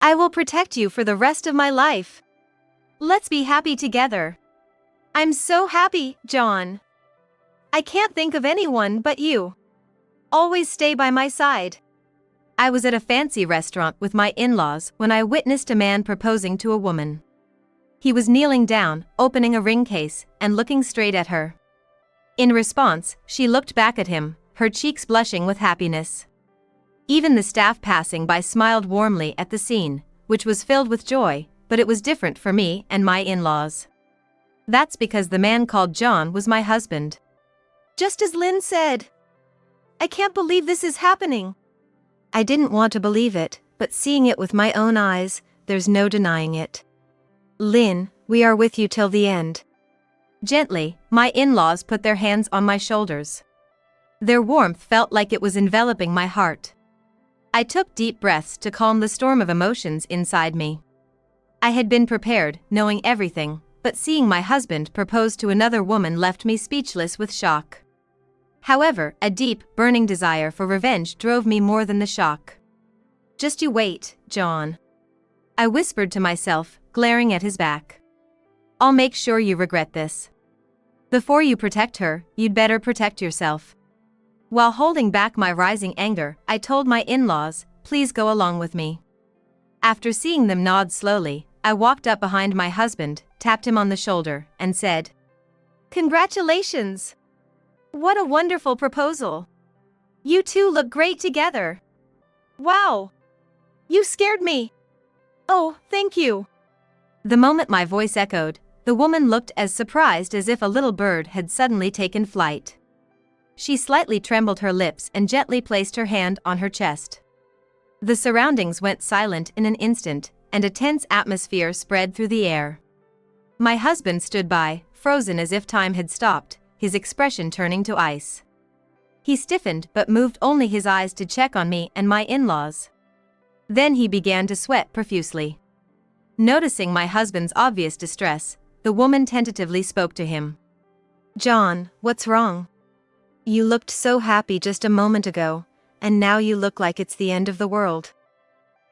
I will protect you for the rest of my life. Let's be happy together. I'm so happy, John. I can't think of anyone but you. Always stay by my side. I was at a fancy restaurant with my in-laws when I witnessed a man proposing to a woman. He was kneeling down, opening a ring case, and looking straight at her. In response, she looked back at him, her cheeks blushing with happiness. Even the staff passing by smiled warmly at the scene, which was filled with joy, but it was different for me and my in-laws. That's because the man called John was my husband. Just as Lynn said. I can't believe this is happening. I didn't want to believe it, but seeing it with my own eyes, there's no denying it. Lynn, we are with you till the end. Gently, my in-laws put their hands on my shoulders. Their warmth felt like it was enveloping my heart. I took deep breaths to calm the storm of emotions inside me. I had been prepared, knowing everything, but seeing my husband propose to another woman left me speechless with shock. However, a deep, burning desire for revenge drove me more than the shock. Just you wait, John. I whispered to myself, glaring at his back. I'll make sure you regret this. Before you protect her, you'd better protect yourself. While holding back my rising anger, I told my in-laws, please go along with me. After seeing them nod slowly, I walked up behind my husband, tapped him on the shoulder, and said, Congratulations! What a wonderful proposal! You two look great together. Wow! You scared me! Oh, thank you! The moment my voice echoed, the woman looked as surprised as if a little bird had suddenly taken flight. She slightly trembled her lips and gently placed her hand on her chest. The surroundings went silent in an instant, and a tense atmosphere spread through the air. My husband stood by, frozen as if time had stopped, his expression turning to ice. He stiffened but moved only his eyes to check on me and my in-laws. Then he began to sweat profusely. Noticing my husband's obvious distress, the woman tentatively spoke to him. John, what's wrong? You looked so happy just a moment ago, and now you look like it's the end of the world.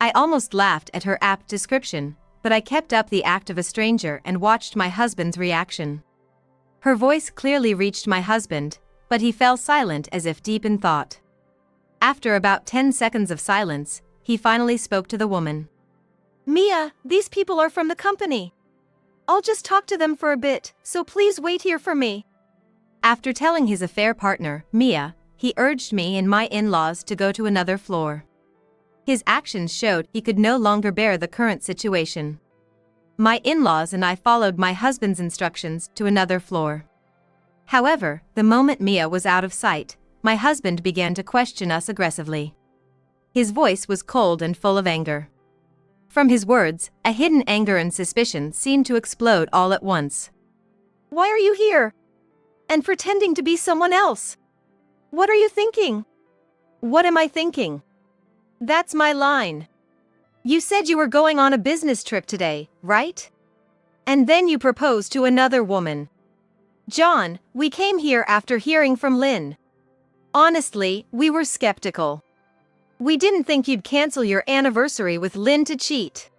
I almost laughed at her apt description, but I kept up the act of a stranger and watched my husband's reaction. Her voice clearly reached my husband, but he fell silent as if deep in thought. After about 10 seconds of silence, he finally spoke to the woman. Mia, these people are from the company. I'll just talk to them for a bit, so please wait here for me. After telling his affair partner, Mia, he urged me and my in-laws to go to another floor. His actions showed he could no longer bear the current situation. My in-laws and I followed my husband's instructions to another floor. However, the moment Mia was out of sight, my husband began to question us aggressively. His voice was cold and full of anger. From his words, a hidden anger and suspicion seemed to explode all at once. Why are you here? And pretending to be someone else? What are you thinking? What am I thinking? That's my line. You said you were going on a business trip today, right? And then you proposed to another woman. John, we came here after hearing from Lynn. Honestly, we were skeptical. We didn't think you'd cancel your anniversary with Lynn to cheat.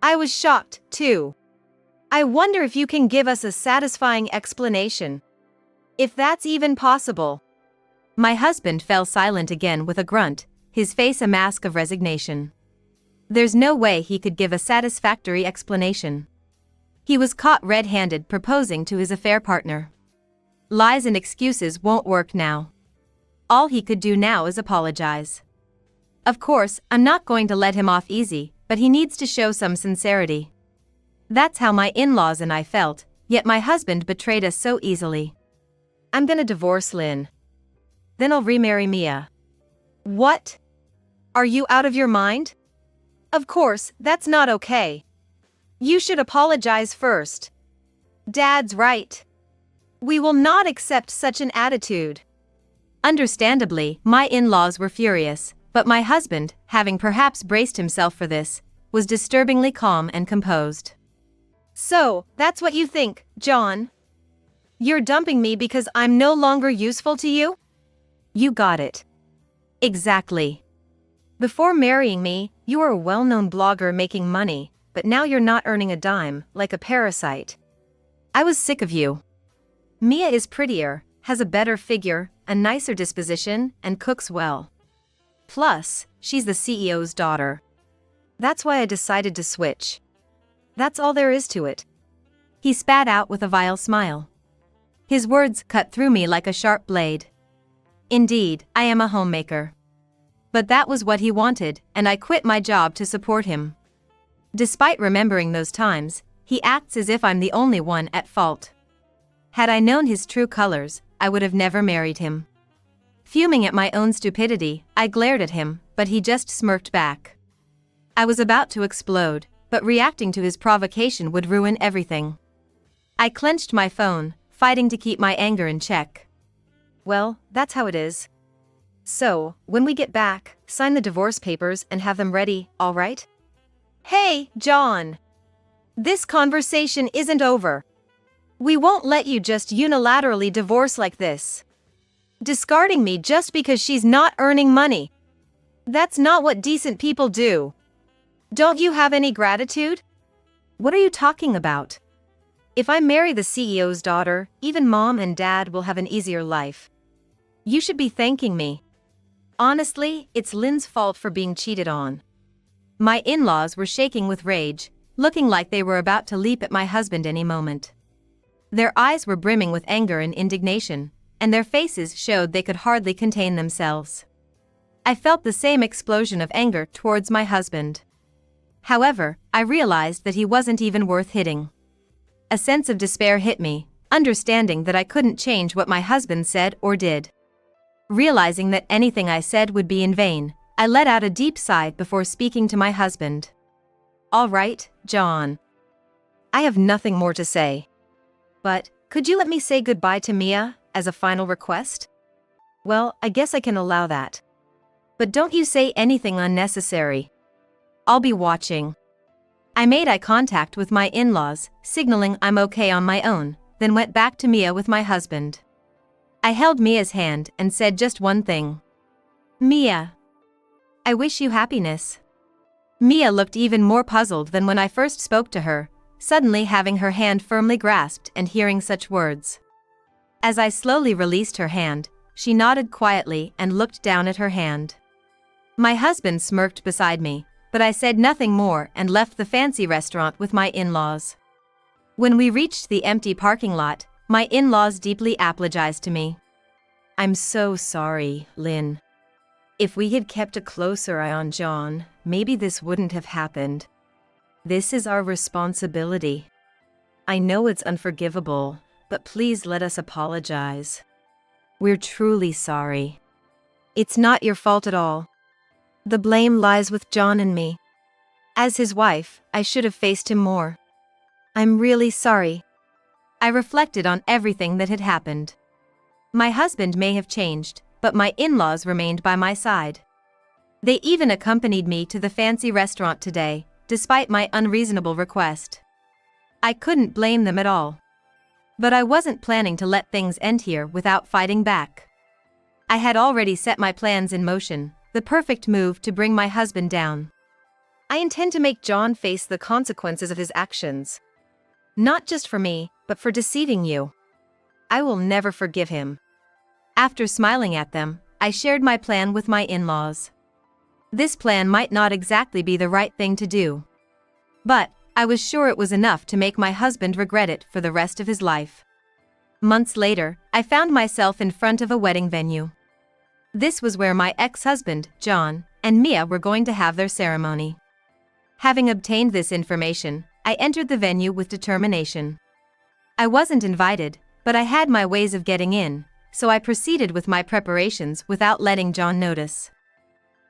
I was shocked, too. I wonder if you can give us a satisfying explanation. If that's even possible. My husband fell silent again with a grunt, his face a mask of resignation. There's no way he could give a satisfactory explanation. He was caught red-handed proposing to his affair partner. Lies and excuses won't work now. All he could do now is apologize. Of course, I'm not going to let him off easy, but he needs to show some sincerity. That's how my in-laws and I felt, yet my husband betrayed us so easily. I'm gonna divorce Lynn. Then I'll remarry Mia. What? Are you out of your mind? Of course, that's not okay. You should apologize first. Dad's right. We will not accept such an attitude. Understandably, my in-laws were furious, but my husband, having perhaps braced himself for this, was disturbingly calm and composed. So, that's what you think, John? You're dumping me because I'm no longer useful to you? You got it. Exactly. Before marrying me, you were a well-known blogger making money, but now you're not earning a dime, like a parasite. I was sick of you. Mia is prettier, has a better figure, a nicer disposition, and cooks well. Plus, she's the CEO's daughter. That's why I decided to switch. That's all there is to it. He spat out with a vile smile. His words cut through me like a sharp blade. Indeed, I am a homemaker. But that was what he wanted, and I quit my job to support him. Despite remembering those times, he acts as if I'm the only one at fault. Had I known his true colors, I would have never married him. Fuming at my own stupidity, I glared at him, but he just smirked back. I was about to explode, but reacting to his provocation would ruin everything. I clenched my phone, fighting to keep my anger in check. Well, that's how it is. So, when we get back, sign the divorce papers and have them ready, all right? Hey, John! This conversation isn't over. We won't let you just unilaterally divorce like this. Discarding me just because she's not earning money. That's not what decent people do. Don't you have any gratitude? What are you talking about? If I marry the CEO's daughter, even mom and dad will have an easier life. You should be thanking me. Honestly, it's Lynn's fault for being cheated on. My in-laws were shaking with rage, looking like they were about to leap at my husband any moment. Their eyes were brimming with anger and indignation, and their faces showed they could hardly contain themselves. I felt the same explosion of anger towards my husband. However, I realized that he wasn't even worth hitting. A sense of despair hit me, understanding that I couldn't change what my husband said or did. Realizing that anything I said would be in vain, I let out a deep sigh before speaking to my husband. All right, John. I have nothing more to say. But, could you let me say goodbye to Mia, as a final request? Well, I guess I can allow that. But don't you say anything unnecessary. I'll be watching. I made eye contact with my in-laws, signaling I'm okay on my own, then went back to Mia with my husband. I held Mia's hand and said just one thing. Mia. I wish you happiness. Mia looked even more puzzled than when I first spoke to her, suddenly having her hand firmly grasped and hearing such words. As I slowly released her hand, she nodded quietly and looked down at her hand. My husband smirked beside me, but I said nothing more and left the fancy restaurant with my in-laws. When we reached the empty parking lot, my in-laws deeply apologized to me. I'm so sorry, Lynn. If we had kept a closer eye on John, maybe this wouldn't have happened. This is our responsibility. I know it's unforgivable, but please let us apologize. We're truly sorry. It's not your fault at all. The blame lies with John and me. As his wife, I should have faced him more. I'm really sorry. I reflected on everything that had happened. My husband may have changed, but my in-laws remained by my side. They even accompanied me to the fancy restaurant today, despite my unreasonable request. I couldn't blame them at all. But I wasn't planning to let things end here without fighting back. I had already set my plans in motion, the perfect move to bring my husband down. I intend to make John face the consequences of his actions. Not just for me, but for deceiving you. I will never forgive him. After smiling at them, I shared my plan with my in-laws. This plan might not exactly be the right thing to do. But, I was sure it was enough to make my husband regret it for the rest of his life. Months later, I found myself in front of a wedding venue. This was where my ex-husband, John, and Mia were going to have their ceremony. Having obtained this information, I entered the venue with determination. I wasn't invited, but I had my ways of getting in, so I proceeded with my preparations without letting John notice.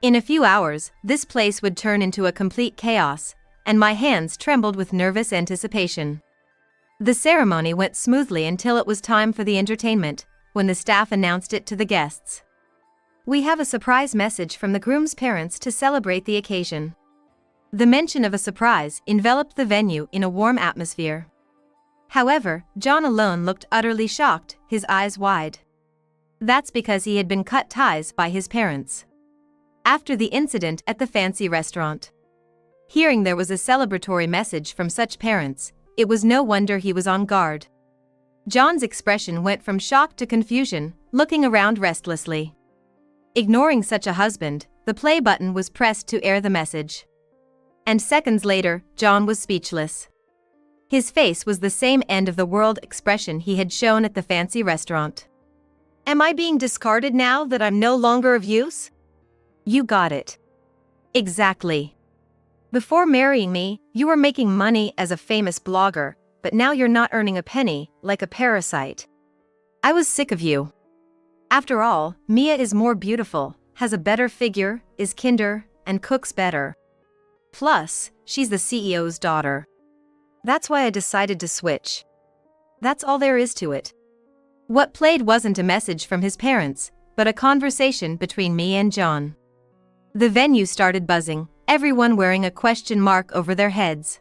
In a few hours, this place would turn into a complete chaos, and my hands trembled with nervous anticipation. The ceremony went smoothly until it was time for the entertainment, when the staff announced it to the guests. We have a surprise message from the groom's parents to celebrate the occasion. The mention of a surprise enveloped the venue in a warm atmosphere. However, John alone looked utterly shocked, his eyes wide. That's because he had been cut ties by his parents. after the incident at the fancy restaurant. Hearing there was a celebratory message from such parents, it was no wonder he was on guard. John's expression went from shock to confusion, looking around restlessly. Ignoring such a husband, the play button was pressed to air the message. And seconds later, John was speechless. His face was the same end-of-the-world expression he had shown at the fancy restaurant. Am I being discarded now that I'm no longer of use? You got it. Exactly. Before marrying me, you were making money as a famous blogger, but now you're not earning a penny, like a parasite. I was sick of you. After all, Mia is more beautiful, has a better figure, is kinder, and cooks better. Plus, she's the CEO's daughter. That's why I decided to switch. That's all there is to it. What played wasn't a message from his parents, but a conversation between me and John. The venue started buzzing, everyone wearing a question mark over their heads.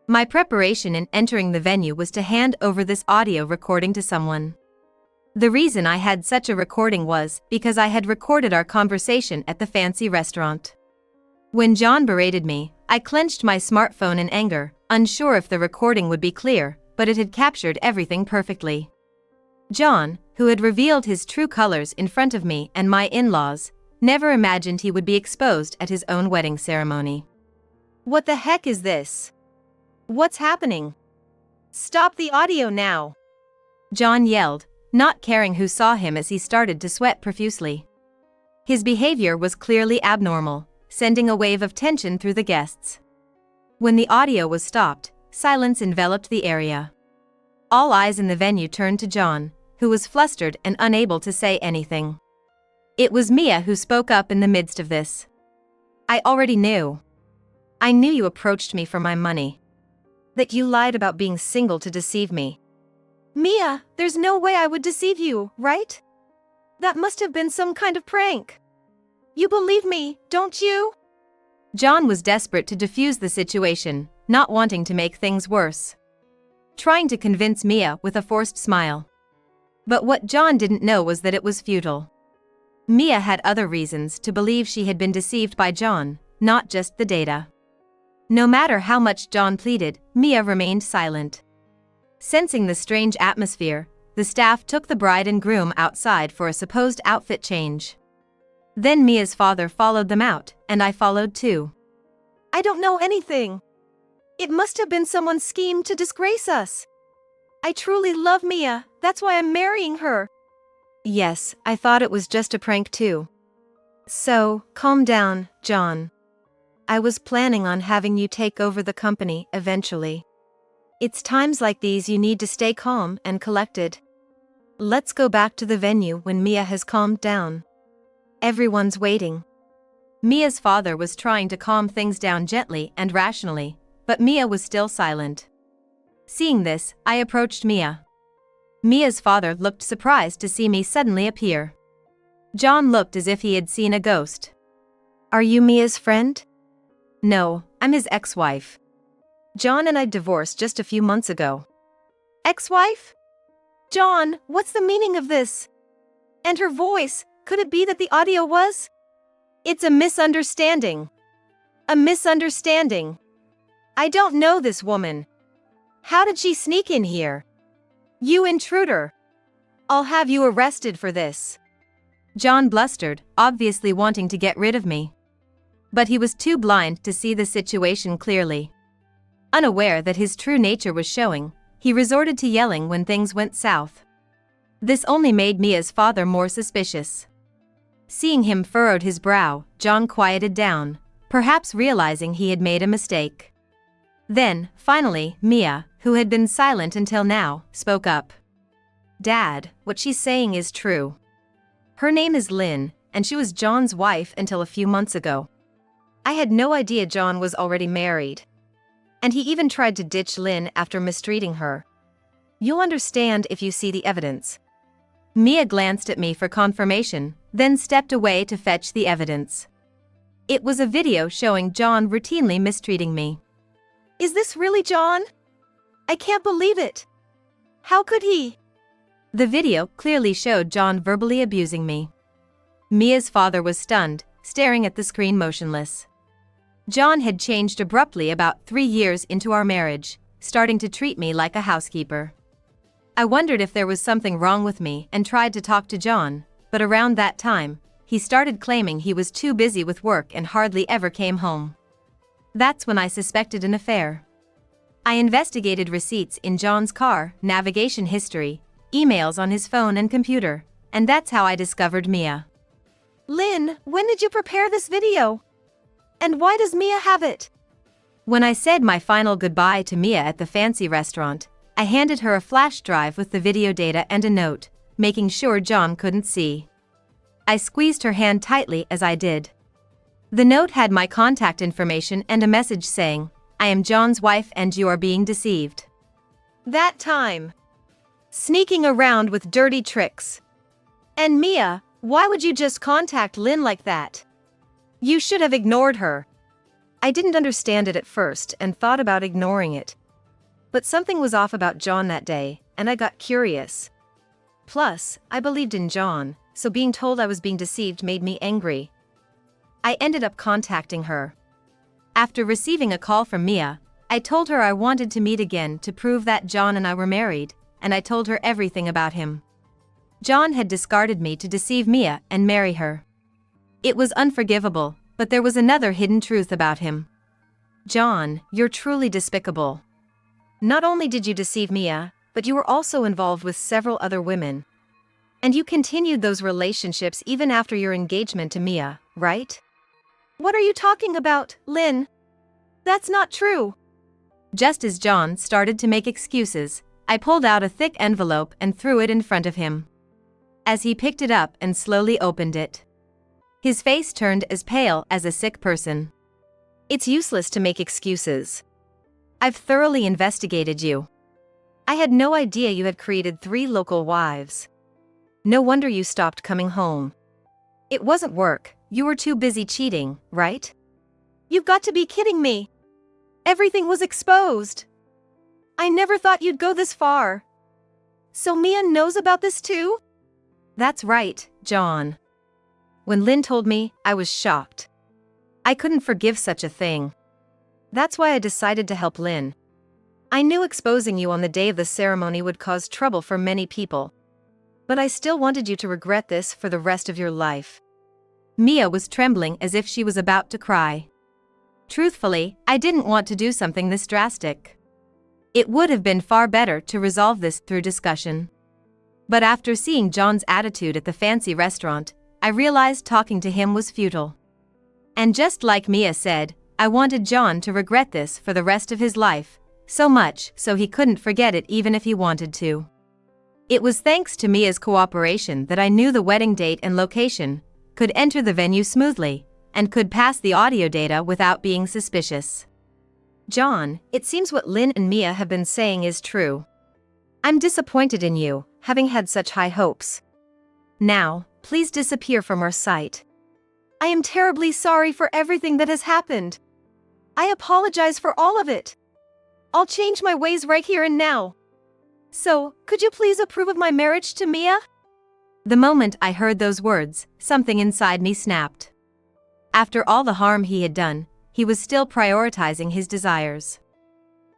My preparation in entering the venue was to hand over this audio recording to someone. The reason I had such a recording was because I had recorded our conversation at the fancy restaurant. When John berated me, I clenched my smartphone in anger, unsure if the recording would be clear, but it had captured everything perfectly. John, who had revealed his true colors in front of me and my in-laws, never imagined he would be exposed at his own wedding ceremony. What the heck is this? What's happening? Stop the audio now! John yelled, not caring who saw him as he started to sweat profusely. His behavior was clearly abnormal, sending a wave of tension through the guests. When the audio was stopped, silence enveloped the area. All eyes in the venue turned to John, who was flustered and unable to say anything. It was Mia who spoke up in the midst of this. I already knew. I knew you approached me for my money. That you lied about being single to deceive me. Mia, there's no way I would deceive you, right? That must have been some kind of prank. You believe me, don't you? John was desperate to defuse the situation, not wanting to make things worse. Trying to convince Mia with a forced smile. But what John didn't know was that it was futile. Mia had other reasons to believe she had been deceived by John, not just the data. No matter how much John pleaded, Mia remained silent. Sensing the strange atmosphere, the staff took the bride and groom outside for a supposed outfit change. Then Mia's father followed them out, and I followed too. I don't know anything. It must have been someone's scheme to disgrace us. I truly love Mia, that's why I'm marrying her. Yes, I thought it was just a prank too. So, calm down, John. I was planning on having you take over the company eventually. It's times like these you need to stay calm and collected. Let's go back to the venue when Mia has calmed down. Everyone's waiting. Mia's father was trying to calm things down gently and rationally, but Mia was still silent. Seeing this, I approached Mia. Mia's father looked surprised to see me suddenly appear. John looked as if he had seen a ghost. Are you Mia's friend? No, I'm his ex-wife. John and I divorced just a few months ago. Ex-wife? John, what's the meaning of this? And her voice, could it be that the audio was? It's a misunderstanding. A misunderstanding. I don't know this woman. How did she sneak in here? You intruder. I'll have you arrested for this. John blustered, obviously wanting to get rid of me. But he was too blind to see the situation clearly. Unaware that his true nature was showing, he resorted to yelling when things went south. This only made Mia's father more suspicious. Seeing him furrowed his brow, John quieted down, perhaps realizing he had made a mistake. Then, finally, Mia, who had been silent until now, spoke up. Dad, what she's saying is true. Her name is Lynn, and she was John's wife until a few months ago. I had no idea John was already married. And he even tried to ditch Lynn after mistreating her. You'll understand if you see the evidence. Mia glanced at me for confirmation, then stepped away to fetch the evidence. It was a video showing John routinely mistreating me. Is this really John? I can't believe it. How could he? The video clearly showed John verbally abusing me. Mia's father was stunned, staring at the screen motionless. John had changed abruptly about 3 years into our marriage, starting to treat me like a housekeeper. I wondered if there was something wrong with me and tried to talk to John, but around that time, he started claiming he was too busy with work and hardly ever came home. That's when I suspected an affair. I investigated receipts in John's car, navigation history, emails on his phone and computer, and that's how I discovered Mia. Lynn, when did you prepare this video? And why does Mia have it? When I said my final goodbye to Mia at the fancy restaurant, I handed her a flash drive with the video data and a note, making sure John couldn't see. I squeezed her hand tightly as I did. The note had my contact information and a message saying, "I am John's wife and you are being deceived." That time. Sneaking around with dirty tricks. And Mia, why would you just contact Lynn like that? You should have ignored her. I didn't understand it at first and thought about ignoring it. But something was off about John that day, and I got curious. Plus, I believed in John, so being told I was being deceived made me angry. I ended up contacting her. After receiving a call from Mia, I told her I wanted to meet again to prove that John and I were married, and I told her everything about him. John had discarded me to deceive Mia and marry her. It was unforgivable, but there was another hidden truth about him. John, you're truly despicable. Not only did you deceive Mia, but you were also involved with several other women. And you continued those relationships even after your engagement to Mia, right? What are you talking about, Lynn? That's not true. Just as John started to make excuses, I pulled out a thick envelope and threw it in front of him. As he picked it up and slowly opened it, his face turned as pale as a sick person. It's useless to make excuses. I've thoroughly investigated you. I had no idea you had created 3 local wives. No wonder you stopped coming home. It wasn't work, you were too busy cheating, right? You've got to be kidding me. Everything was exposed. I never thought you'd go this far. So Mia knows about this too? That's right, John. When Lynn told me, I was shocked. I couldn't forgive such a thing. That's why I decided to help Lynn. I knew exposing you on the day of the ceremony would cause trouble for many people. But I still wanted you to regret this for the rest of your life. Mia was trembling as if she was about to cry. Truthfully, I didn't want to do something this drastic. It would have been far better to resolve this through discussion. But after seeing John's attitude at the fancy restaurant, I realized talking to him was futile. And just like Mia said, I wanted John to regret this for the rest of his life, so much so he couldn't forget it even if he wanted to. It was thanks to Mia's cooperation that I knew the wedding date and location, could enter the venue smoothly, and could pass the audio data without being suspicious. John, it seems what Lynn and Mia have been saying is true. I'm disappointed in you, having had such high hopes. Now, please disappear from our sight. I am terribly sorry for everything that has happened. I apologize for all of it. I'll change my ways right here and now. So, could you please approve of my marriage to Mia? The moment I heard those words, something inside me snapped. After all the harm he had done, he was still prioritizing his desires.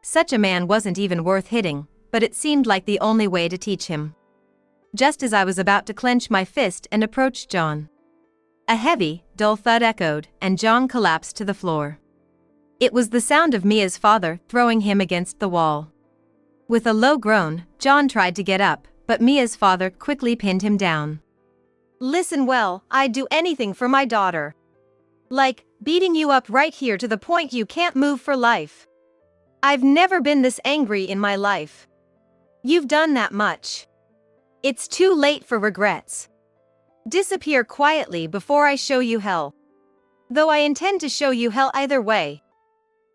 Such a man wasn't even worth hitting, but it seemed like the only way to teach him. Just as I was about to clench my fist and approach John, a heavy, dull thud echoed, and John collapsed to the floor. It was the sound of Mia's father throwing him against the wall. With a low groan, John tried to get up, but Mia's father quickly pinned him down. Listen well, I'd do anything for my daughter. Like, beating you up right here to the point you can't move for life. I've never been this angry in my life. You've done that much. It's too late for regrets. Disappear quietly before I show you hell. Though I intend to show you hell either way.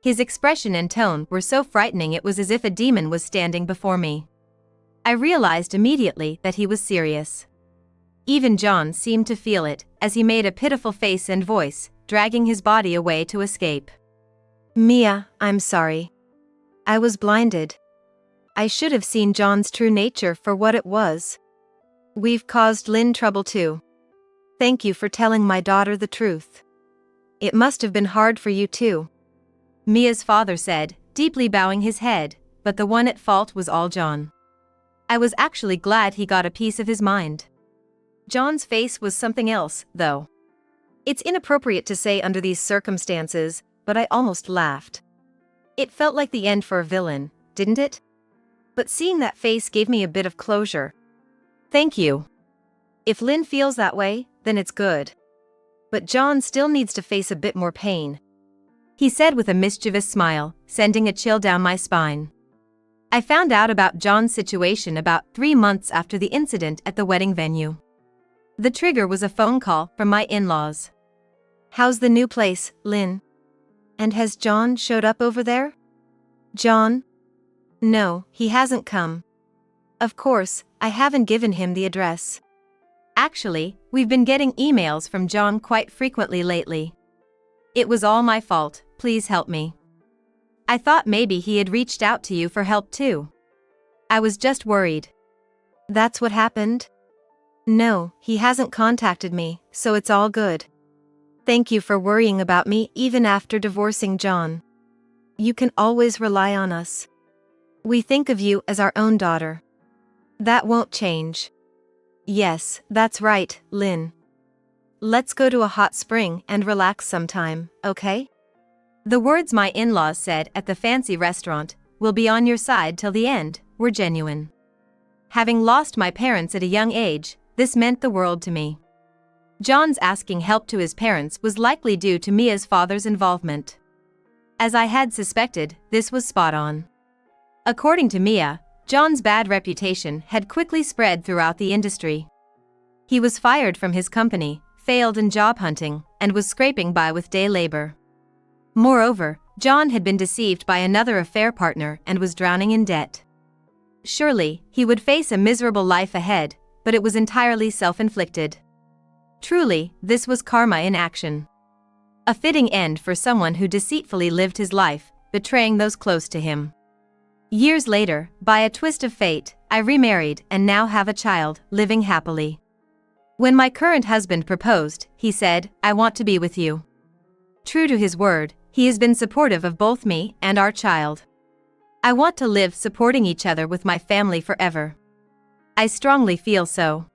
His expression and tone were so frightening it was as if a demon was standing before me. I realized immediately that he was serious. Even John seemed to feel it, as he made a pitiful face and voice, dragging his body away to escape. Mia, I'm sorry. I was blinded. I should have seen John's true nature for what it was. We've caused Lynn trouble too. Thank you for telling my daughter the truth. It must have been hard for you too. Mia's father said, deeply bowing his head, but the one at fault was all John. I was actually glad he got a piece of his mind. John's face was something else, though. It's inappropriate to say under these circumstances, but I almost laughed. It felt like the end for a villain, didn't it? But seeing that face gave me a bit of closure. Thank you. If Lynn feels that way, then it's good. But John still needs to face a bit more pain, he said with a mischievous smile, sending a chill down my spine. I found out about John's situation about 3 months after the incident at the wedding venue. The trigger was a phone call from my in-laws. How's the new place, Lynn? And has John showed up over there? John? No, he hasn't come. Of course, I haven't given him the address. Actually, we've been getting emails from John quite frequently lately. It was all my fault, please help me. I thought maybe he had reached out to you for help too. I was just worried. That's what happened? No, he hasn't contacted me, so it's all good. Thank you for worrying about me even after divorcing John. You can always rely on us. We think of you as our own daughter. That won't change. Yes, that's right, Lynn. Let's go to a hot spring and relax sometime, okay? The words my in-laws said at the fancy restaurant, "We'll be on your side till the end," were genuine. Having lost my parents at a young age, this meant the world to me. John's asking help to his parents was likely due to Mia's father's involvement. As I had suspected, this was spot on. According to Mia, John's bad reputation had quickly spread throughout the industry. He was fired from his company, failed in job hunting, and was scraping by with day labor. Moreover, John had been deceived by another affair partner and was drowning in debt. Surely, he would face a miserable life ahead, but it was entirely self-inflicted. Truly, this was karma in action. A fitting end for someone who deceitfully lived his life, betraying those close to him. Years later, by a twist of fate, I remarried and now have a child, living happily. When my current husband proposed, he said, "I want to be with you." True to his word, he has been supportive of both me and our child. I want to live supporting each other with my family forever. I strongly feel so.